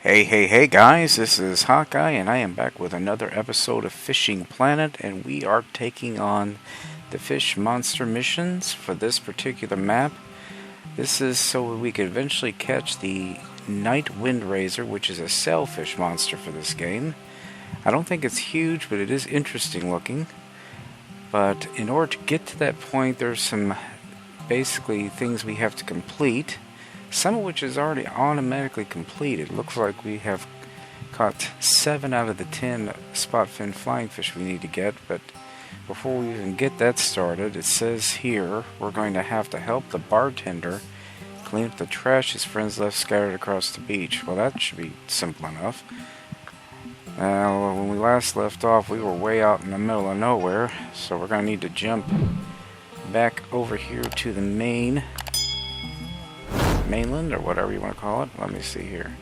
Hey guys, this is Hawkeye and I am back with another episode of Fishing Planet, and we are taking on the fish monster missions for this particular map. This is so we could eventually catch the Night Windrazor, which is a sailfish monster for this game. I don't think it's huge, but it is interesting looking. But in order to get to that point, there's some basically things we have to complete. Some of which is already automatically completed. Looks like we have caught 7 out of the 10 spotfin flying fish we need to get, but before we even get that started, it says here we're going to have to help the bartender clean up the trash his friends left scattered across the beach. Well, that should be simple enough. Now, when we last left off, we were way out in the middle of nowhere, so we're going to need to jump back over here to the mainland, or whatever you want to call it. Let me see here.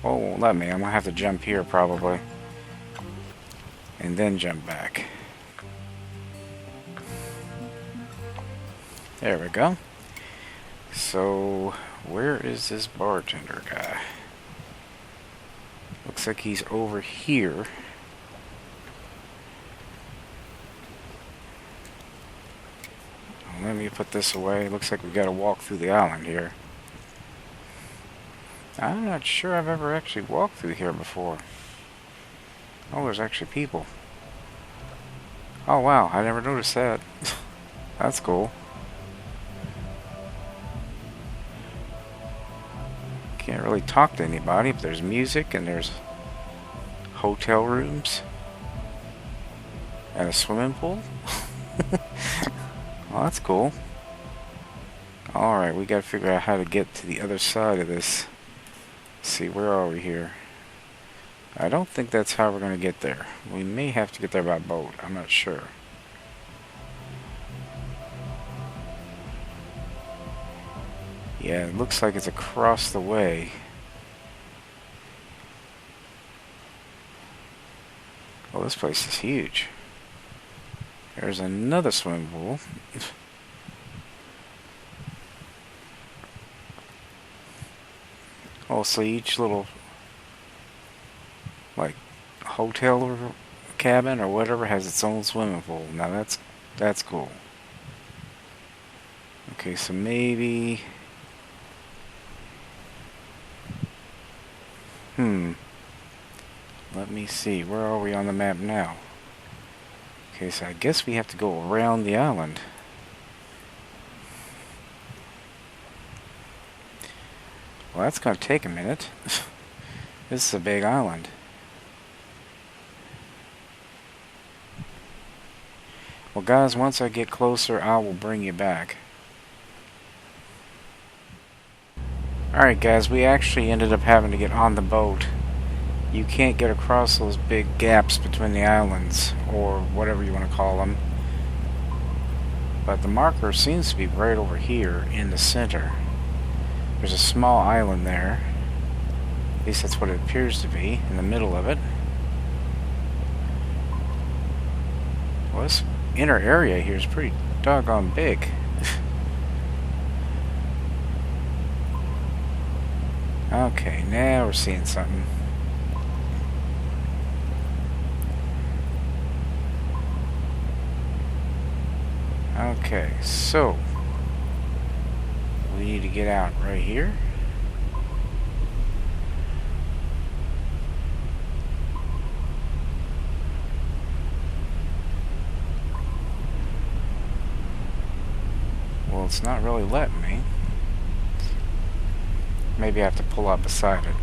Oh, won't let me. I'm going to have to jump here probably. And then jump back. There we go. So, where is this bartender guy? Looks like he's over here. Let me put this away. Looks like we got to walk through the island here. I'm not sure I've ever actually walked through here before. Oh, there's actually people. Oh wow, I never noticed that. That's cool. Can't really talk to anybody, but there's music and there's hotel rooms and a swimming pool. Well, that's cool. Alright, we gotta figure out how to get to the other side of this. Let's see, where are we here? I don't think that's how we're gonna get there. We may have to get there by boat. I'm not sure. Yeah, it looks like it's across the way. Well, this place is huge. There's another swimming pool. Also, each little, like, hotel or cabin or whatever has its own swimming pool. Now that's cool. Okay, so maybe... Let me see. Where are we on the map now? Okay, so I guess we have to go around the island. Well, that's going to take a minute. This is a big island. Well, guys, once I get closer, I will bring you back. Alright, guys, we actually ended up having to get on the boat. You can't get across those big gaps between the islands, or whatever you want to call them. But the marker seems to be right over here in the center. There's a small island there. At least that's what it appears to be, in the middle of it. Well, this inner area here is pretty doggone big. Okay, now we're seeing something. Okay, so we need to get out right here. Well, it's not really letting me. Maybe I have to pull up beside it.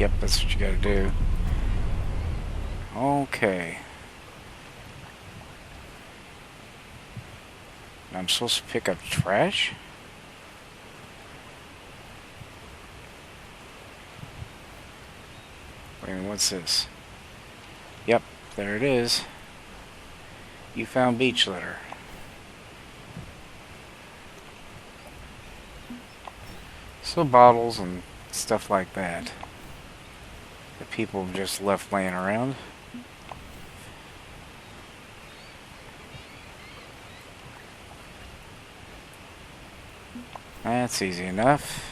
Yep, that's what you gotta do. Okay. I'm supposed to pick up trash? Wait a minute, what's this? Yep, there it is. You found beach litter. So bottles and stuff like that people have just left laying around. That's easy enough.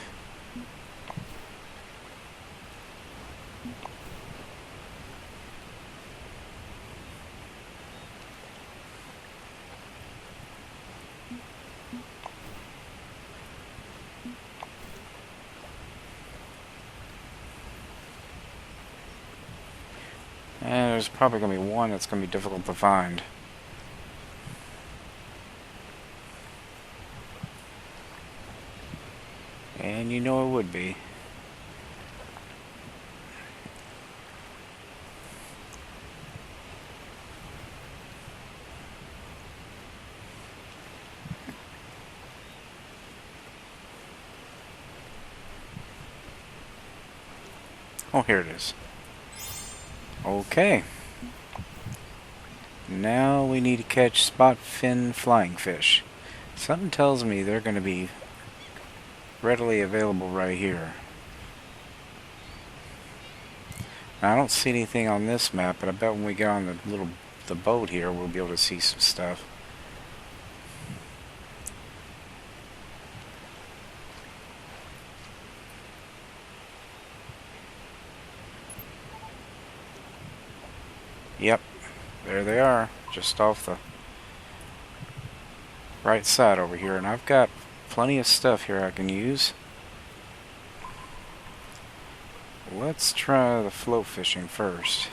And there's probably going to be one that's going to be difficult to find. And you know it would be. Oh, here it is. Okay. Now we need to catch spotfin flying fish. Something tells me they're going to be readily available right here. Now, I don't see anything on this map, but I bet when we get on the boat here, we'll be able to see some stuff. Yep, there they are, just off the right side over here, and I've got plenty of stuff here I can use. Let's try the float fishing first.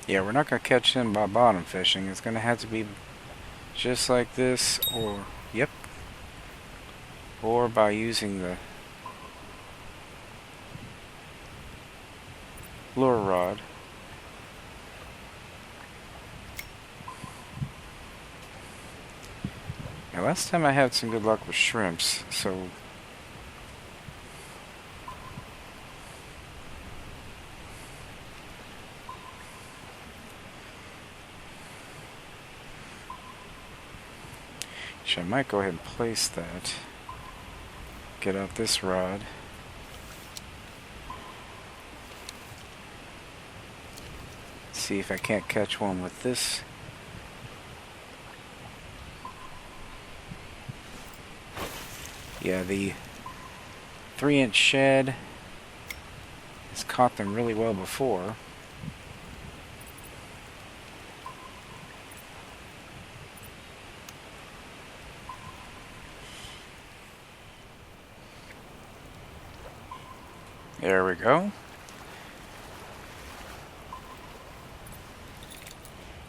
Yeah, we're not going to catch them by bottom fishing. It's going to have to be just like this, or, yep, or by using the lure rod. Now, last time I had some good luck with shrimps, so I might go ahead and place that. Get out this rod. See if I can't catch one with this. Yeah, the 3-inch shad has caught them really well before. There we go.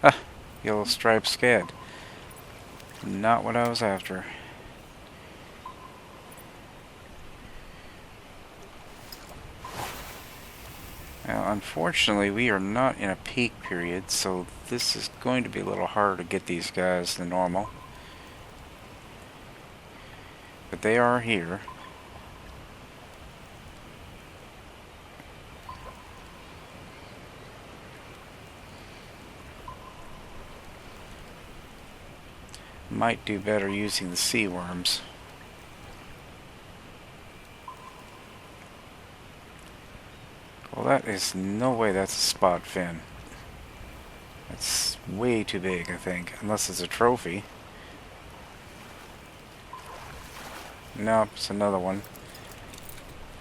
Ah, yellow striped scad. Not what I was after. Now, unfortunately, we are not in a peak period, so this is going to be a little harder to get these guys than normal. But they are here. Might do better using the sea worms. Well, that is no way that's a spot fin. That's way too big, I think, unless it's a trophy. Nope, it's another one.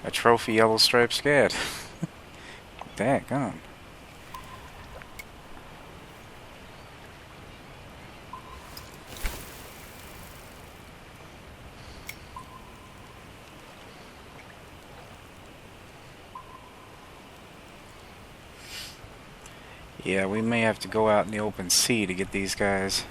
A trophy yellow striped scad. Daggone. Yeah, we may have to go out in the open sea to get these guys.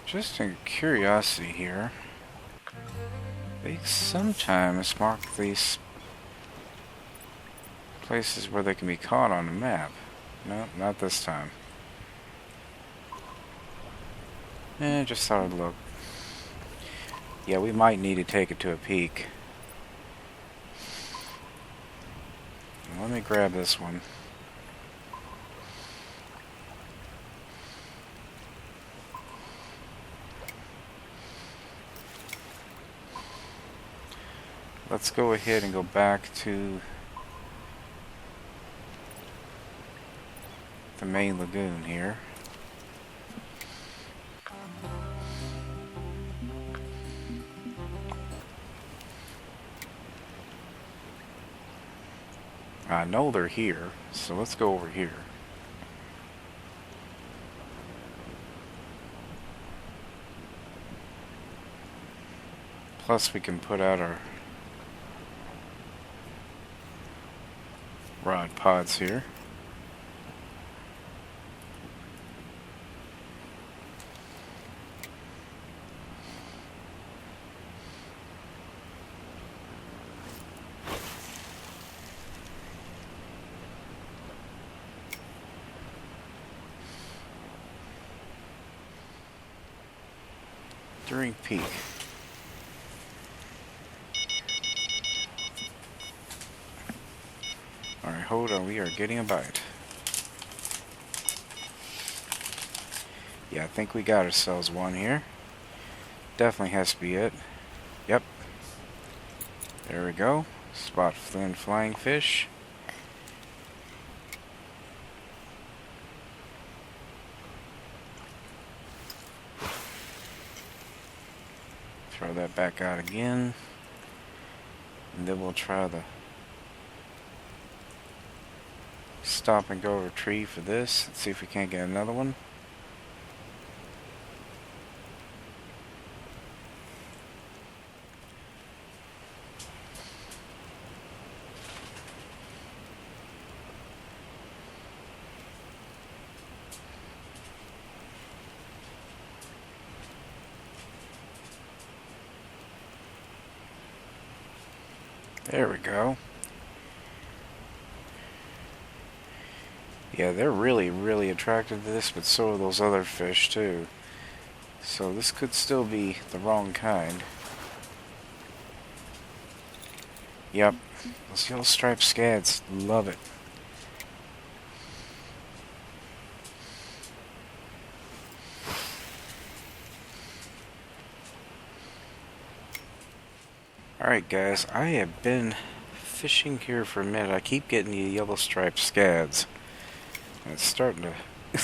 Just in curiosity here, they sometimes mark these places where they can be caught on the map. No, not this time. Just thought I'd look. Yeah, we might need to take it to a peek. Let me grab this one. Let's go ahead and go back to the main lagoon here. I know they're here, so let's go over here. Plus we can put out our rod pods here. During peak. Alright, hold on, we are getting a bite. Yeah, I think we got ourselves one here. Definitely has to be it. Yep. There we go. Spotfin flying fish. Throw that back out again. And then we'll try the stop and go retrieve for this. Let's see if we can't get another one. There we go. Yeah, they're really attracted to this, but so are those other fish too. So this could still be the wrong kind. Yep, those yellow striped scads, love it. Alright guys, I have been fishing here for a minute. I keep getting the yellow striped scads. And it's starting to,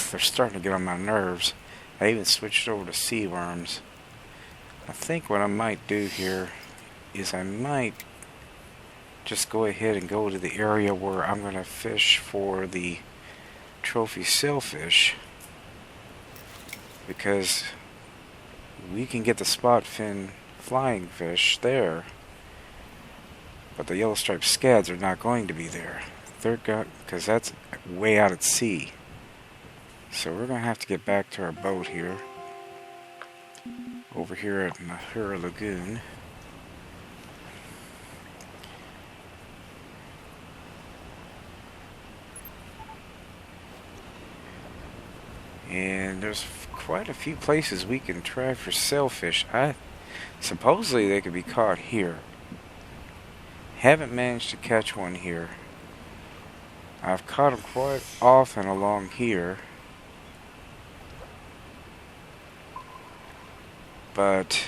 they're starting to get on my nerves. I even switched over to sea worms. I think what I might do here is I might just go ahead and go to the area where I'm going to fish for the trophy sailfish. Because we can get the spotfin flying fish there. But the yellow striped scads are not going to be there. They're because that's way out at sea. So we're going to have to get back to our boat here. Over here at Mahura Lagoon. And there's quite a few places we can try for sailfish. Supposedly they could be caught here. Haven't managed to catch one here. I've caught them quite often along here. But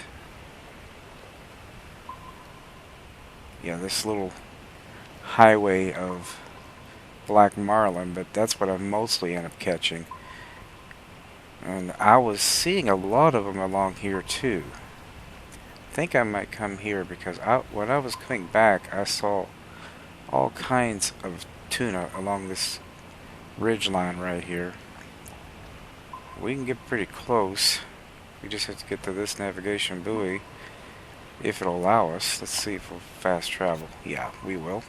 yeah, this little highway of black marlin, but that's what I mostly end up catching. And I was seeing a lot of them along here too. I think I might come here because when I was coming back, I saw all kinds of tuna along this ridge line right here. We can get pretty close. We just have to get to this navigation buoy if it'll allow us. Let's see if we'll fast travel. Yeah, we will.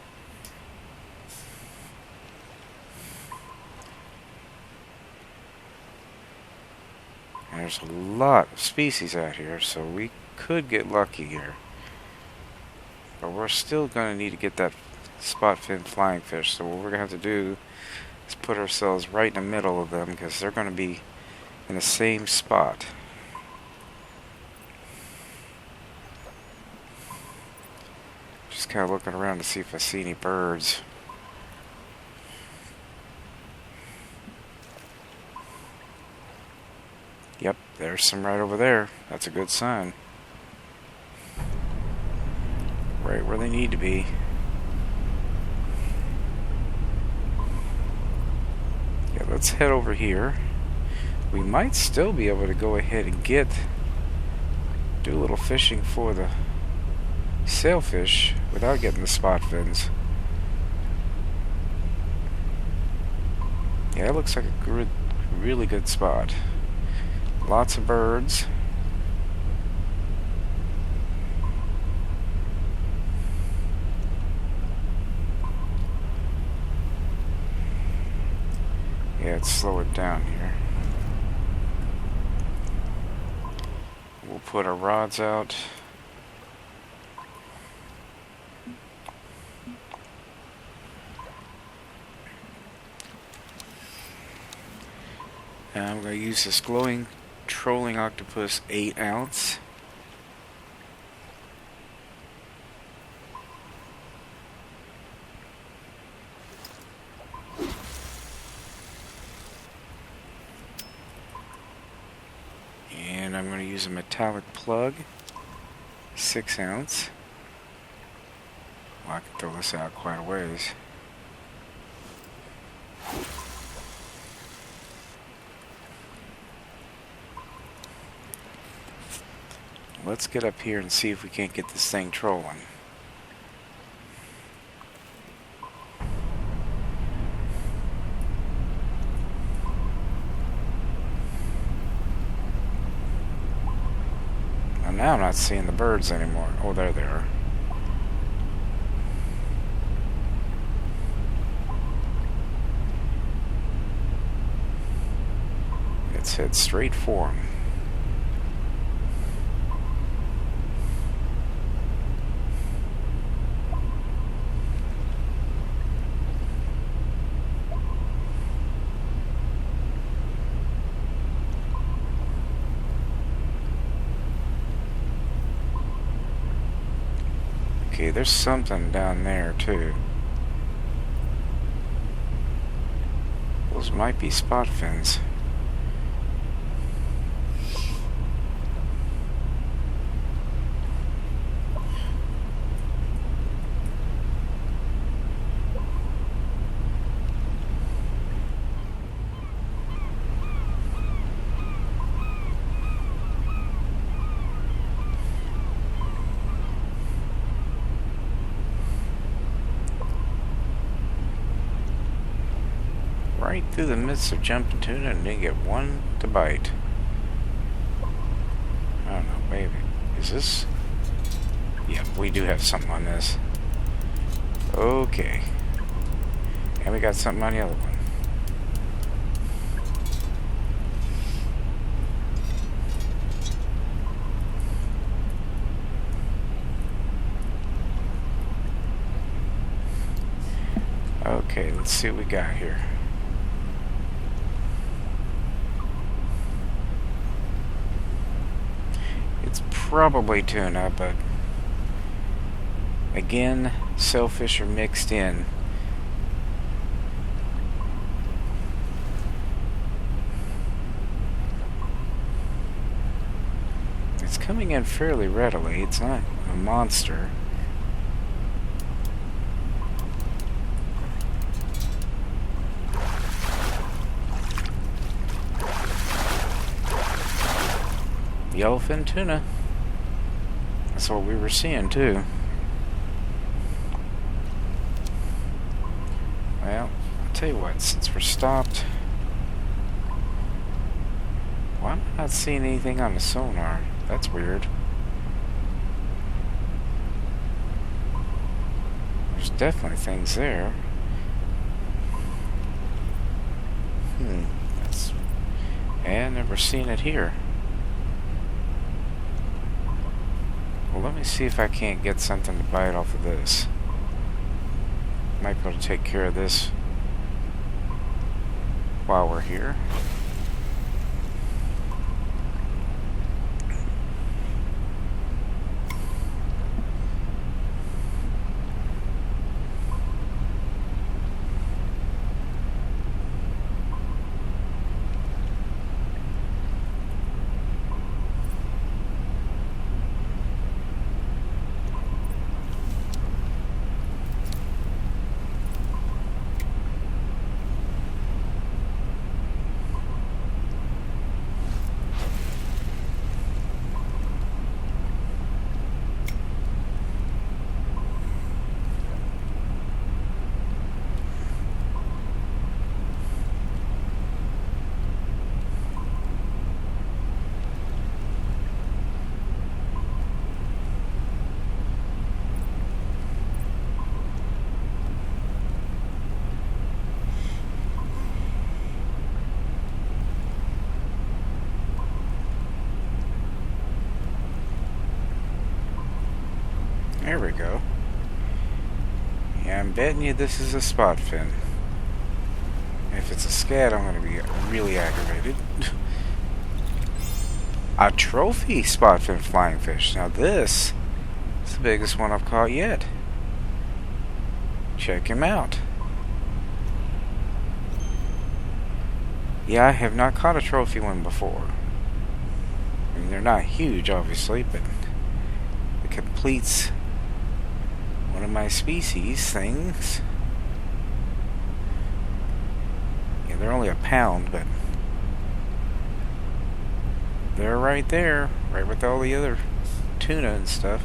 And there's a lot of species out here, so we could get lucky here. But we're still going to need to get that spotfin flying fish. So what we're going to have to do is put ourselves right in the middle of them because they're going to be in the same spot. Just kind of looking around to see if I see any birds. Yep, there's some right over there. That's a good sign. Right where they need to be. Yeah, let's head over here. We might still be able to go ahead and do a little fishing for the sailfish without getting the spot fins. Yeah, it looks like a really good spot. Lots of birds. Yeah, let's slow it down here. We'll put our rods out. Now I'm going to use this glowing trolling octopus 8 ounce. And I'm going to use a metallic plug 6 ounce. Well, I can throw this out quite a ways. Let's get up here and see if we can't get this thing trolling. And now I'm not seeing the birds anymore. Oh, there they are. Let's head straight for them. Okay, there's something down there too. Those might be spot fins. Right through the midst of jumping tuna and didn't get one to bite. I don't know, maybe. Is this? Yep, we do have something on this. Okay. And we got something on the other one. Okay, let's see what we got here. It's probably tuna, but again, sailfish are mixed in. It's coming in fairly readily. It's not a monster. Yellowfin tuna. That's what we were seeing too. Well, I'll tell you what, since we're stopped, why am I not seeing anything on the sonar? That's weird. There's definitely things there. And never seen it here. Well, let me see if I can't get something to bite off of this. Might be able to take care of this while we're here. There we go. Yeah, I'm betting you this is a spotfin. If it's a scat, I'm going to be really aggravated. A trophy spotfin flying fish. Now this is the biggest one I've caught yet. Check him out. Yeah, I have not caught a trophy one before. I mean, they're not huge, obviously, but it completes one of my species things. Yeah, they're only a pound, but they're right there, right with all the other tuna and stuff.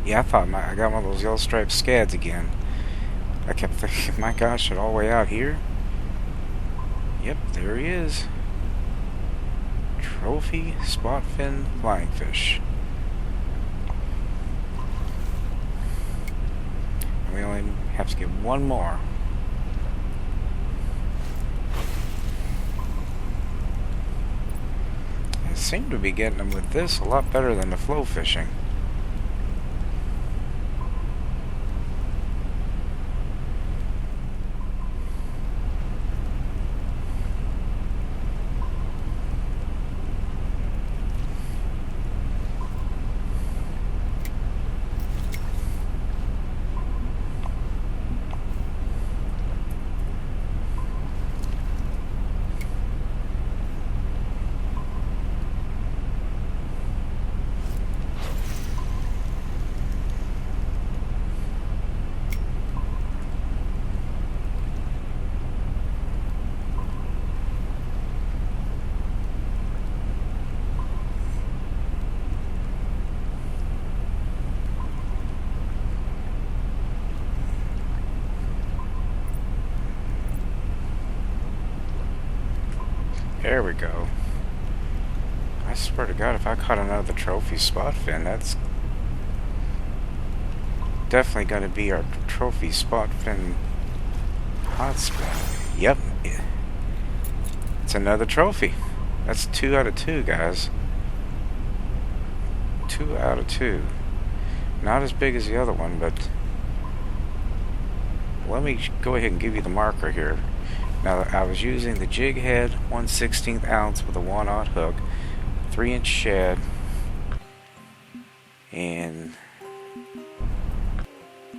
Yeah, I thought I got one of those yellow striped scads again. I kept thinking, my gosh, it all the way out here. Yep, there he is. Trophy spotfin flying fish. And we only have to get one more. I seem to be getting them with this a lot better than the flow fishing. There we go. I swear to God, if I caught another trophy spotfin, that's definitely going to be our trophy spotfin hotspot. Yep. It's another trophy. That's 2 out of 2, guys. 2 out of 2. Not as big as the other one, but let me go ahead and give you the marker here. Now, I was using the jig head 1/16 ounce with a 1/0 hook, 3-inch shad, and of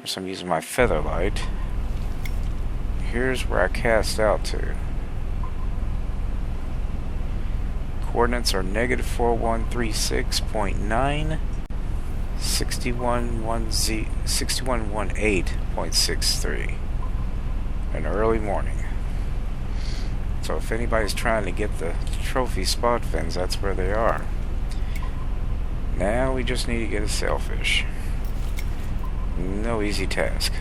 course I'm using my feather light. Here's where I cast out to. Coordinates are -4136.9, 6118.63. An early morning. So if anybody's trying to get the trophy spot fins, that's where they are. Now we just need to get a sailfish. No easy task.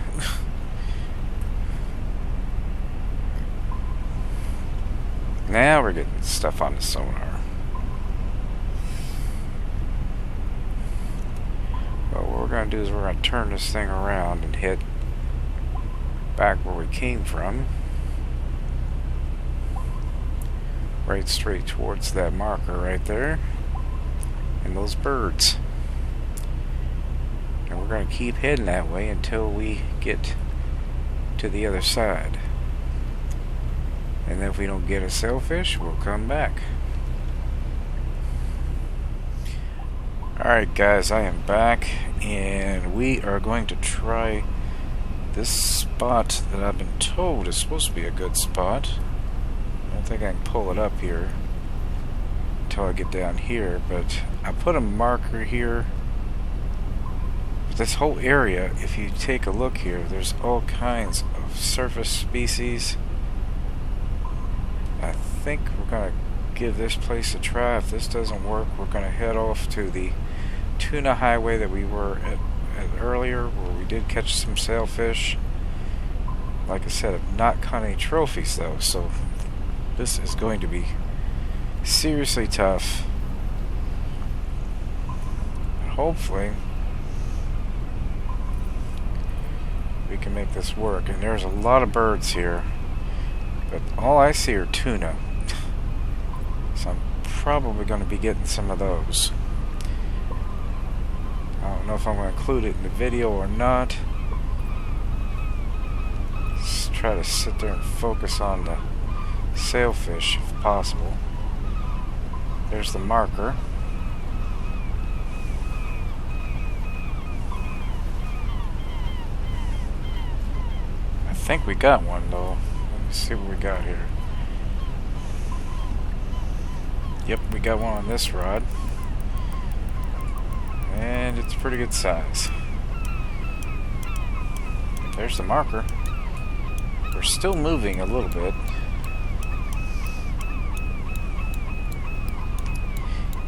Now we're getting stuff on the sonar. Well, what we're going to do is we're going to turn this thing around and hit back where we came from. Right straight towards that marker right there. And those birds. And we're going to keep heading that way until we get to the other side. And then if we don't get a sailfish, we'll come back. Alright guys, I am back, and we are going to try this spot that I've been told is supposed to be a good spot. I don't think I can pull it up here until I get down here, but I put a marker here. This whole area, if you take a look here, there's all kinds of surface species. I think we're going to give this place a try. If this doesn't work, we're going to head off to the tuna highway that we were at earlier, where we did catch some sailfish. Like I said, I've not caught any trophies though, so this is going to be seriously tough. But hopefully we can make this work. And there's a lot of birds here, but all I see are tuna. So I'm probably going to be getting some of those. I don't know if I'm going to include it in the video or not. Let's try to sit there and focus on the sailfish if possible. There's the marker. I think we got one though. Let me see what we got here. Yep, we got one on this rod. And it's a pretty good size. There's the marker. We're still moving a little bit.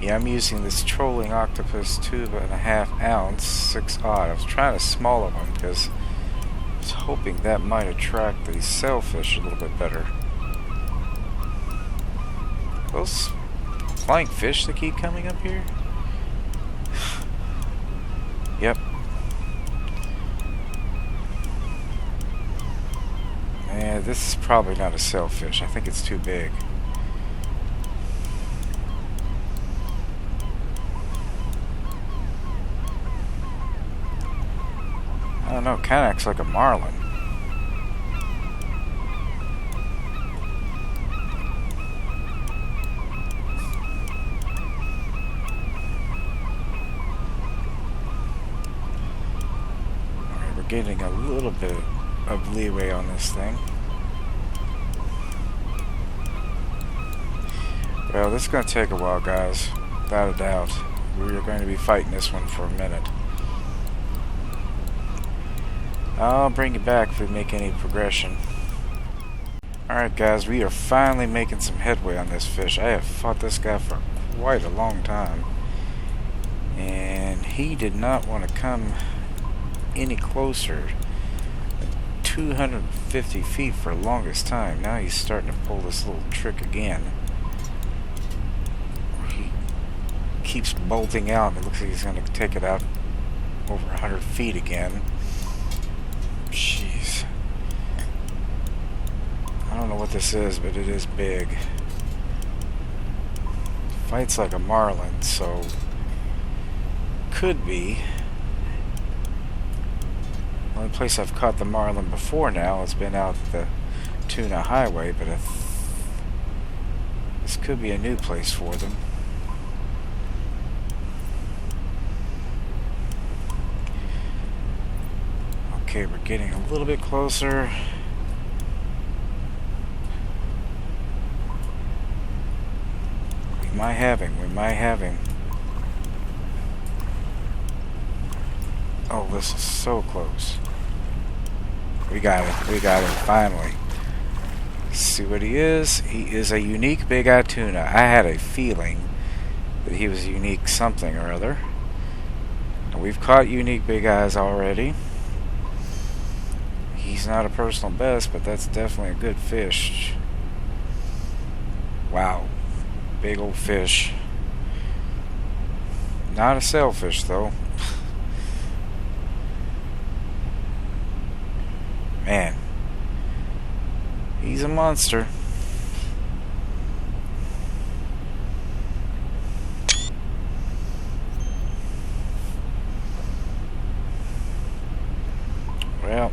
Yeah, I'm using this trolling octopus 2.5 ounce 6/0. I was trying a smaller one because I was hoping that might attract the sailfish a little bit better. Those flying fish that keep coming up here? Yep. And this is probably not a sailfish. I think it's too big. I don't know, it kind of acts like a marlin. Alright, we're getting a little bit of leeway on this thing. Well, this is going to take a while, guys. Without a doubt. We're going to be fighting this one for a minute. I'll bring you back if we make any progression. Alright guys, we are finally making some headway on this fish. I have fought this guy for quite a long time. And he did not want to come any closer than 250 feet for the longest time. Now he's starting to pull this little trick again. He keeps bolting out and it looks like he's going to take it out over 100 feet again. Jeez. I don't know what this is, but it is big. Fights like a marlin, so could be. The only place I've caught the marlin before now has been out the tuna highway, but this could be a new place for them. Okay, we're getting a little bit closer. We might have him. Oh, this is so close. We got it, finally. Let's see what he is. He is a unique Bigeye tuna. I had a feeling that he was unique something or other. We've caught unique Bigeyes already. He's not a personal best, but that's definitely a good fish. Wow. Big old fish. Not a sailfish, though. Man. He's a monster. Well,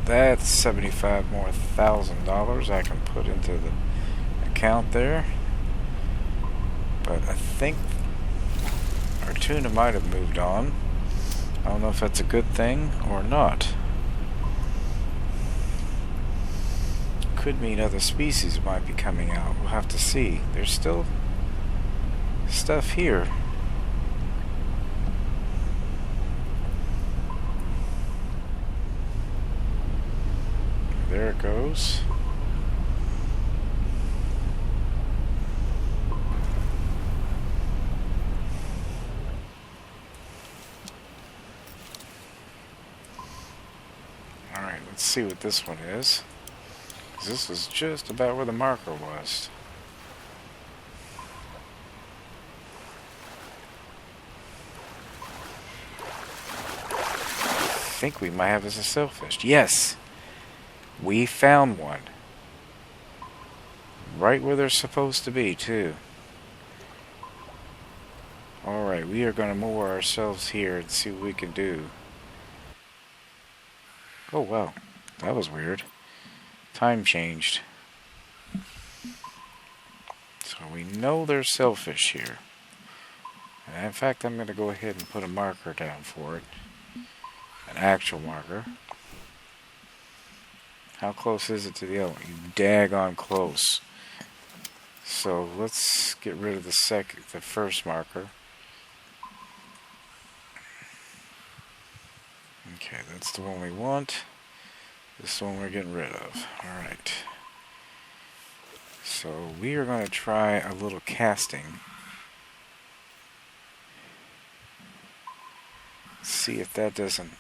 that's $75,000 more I can put into the account there. But I think our tuna might have moved on. I don't know if that's a good thing or not. Could mean other species might be coming out. We'll have to see. There's still stuff here. There it goes. Alright, let's see what this one is. This was just about where the marker was. I think we might have as a sailfish. Yes! We found one. Right where they're supposed to be, too. Alright, we are going to moor ourselves here and see what we can do. Oh, wow. That was weird. Time changed. So we know there's sailfish here. And in fact, I'm going to go ahead and put a marker down for it. An actual marker. How close is it to the other one? You daggone close. So let's get rid of the first marker. Okay, that's the one we want. This one we're getting rid of. Alright. So we are going to try a little casting. See if that doesn't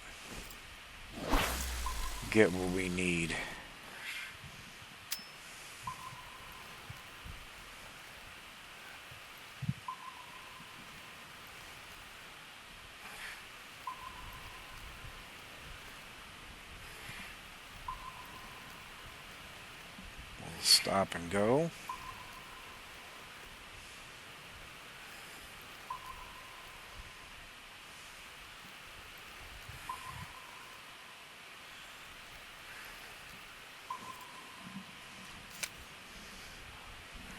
get what we need. Stop and go.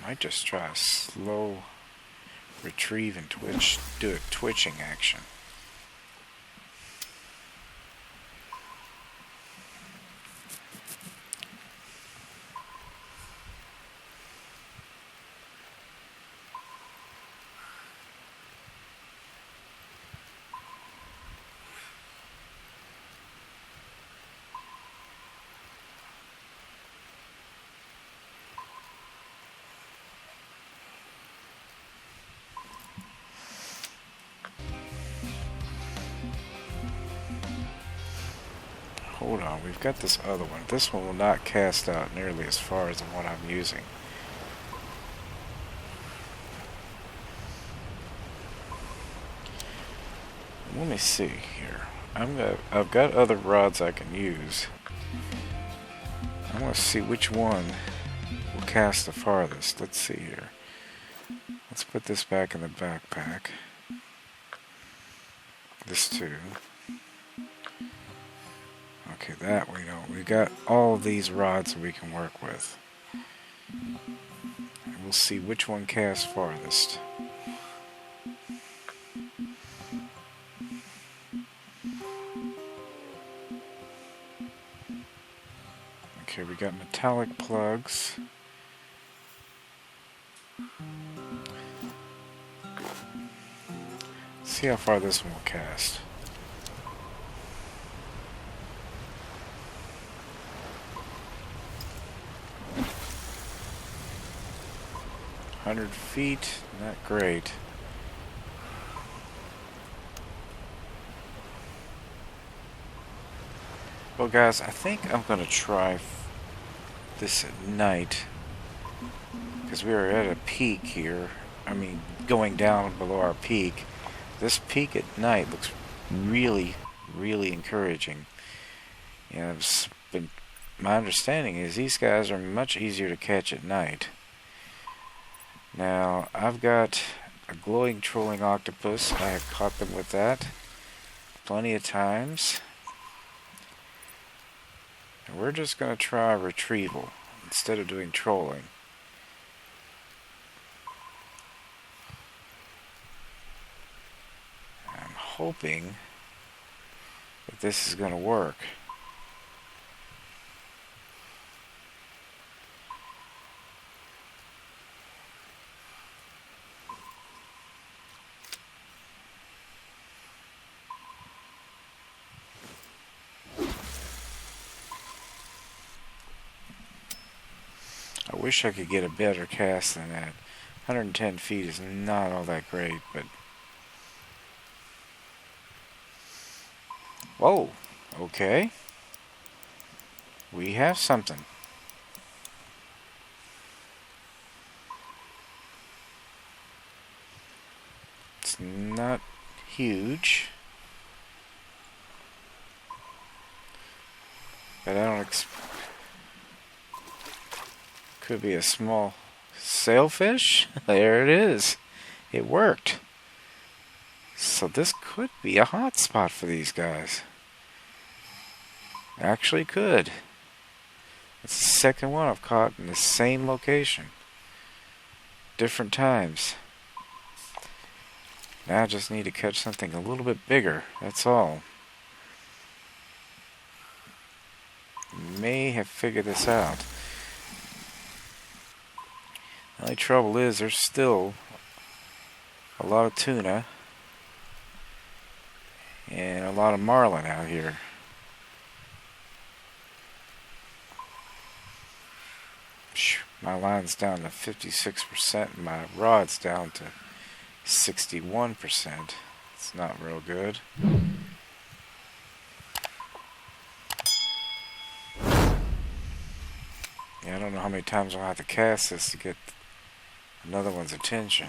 Might just try a slow retrieve and twitch, do a twitching action. Hold on, we've got this other one. This one will not cast out nearly as far as the one I'm using. Let me see here. I've got other rods I can use. I want to see which one will cast the farthest. Let's see here. Let's put this back in the backpack. This too. Okay, that we know. We got all of these rods that we can work with. And we'll see which one casts farthest. Okay, we got metallic plugs. See how far this one will cast. 100 feet, not great. Well, guys, I think I'm going to try this at night, because we are at a peak here. I mean, going down below our peak. This peak at night looks really, really encouraging. And it's been, my understanding is these guys are much easier to catch at night. Now, I've got a glowing trolling octopus. I have caught them with that plenty of times. And we're just going to try retrieval instead of doing trolling. I'm hoping that this is going to work. I wish I could get a better cast than that. 110 feet is not all that great, but... Whoa! Okay. We have something. It's not huge. But I don't expect... Could be a small sailfish. There it is. It worked. So this could be a hot spot for these guys. Actually could. It's the second one I've caught in the same location. Different times. Now I just need to catch something a little bit bigger. That's all. May have figured this out. The only trouble is there's still a lot of tuna and a lot of marlin out here. My line's down to 56% and my rod's down to 61%. It's not real good. Yeah, I don't know how many times I'll have to cast this to get another one's attention.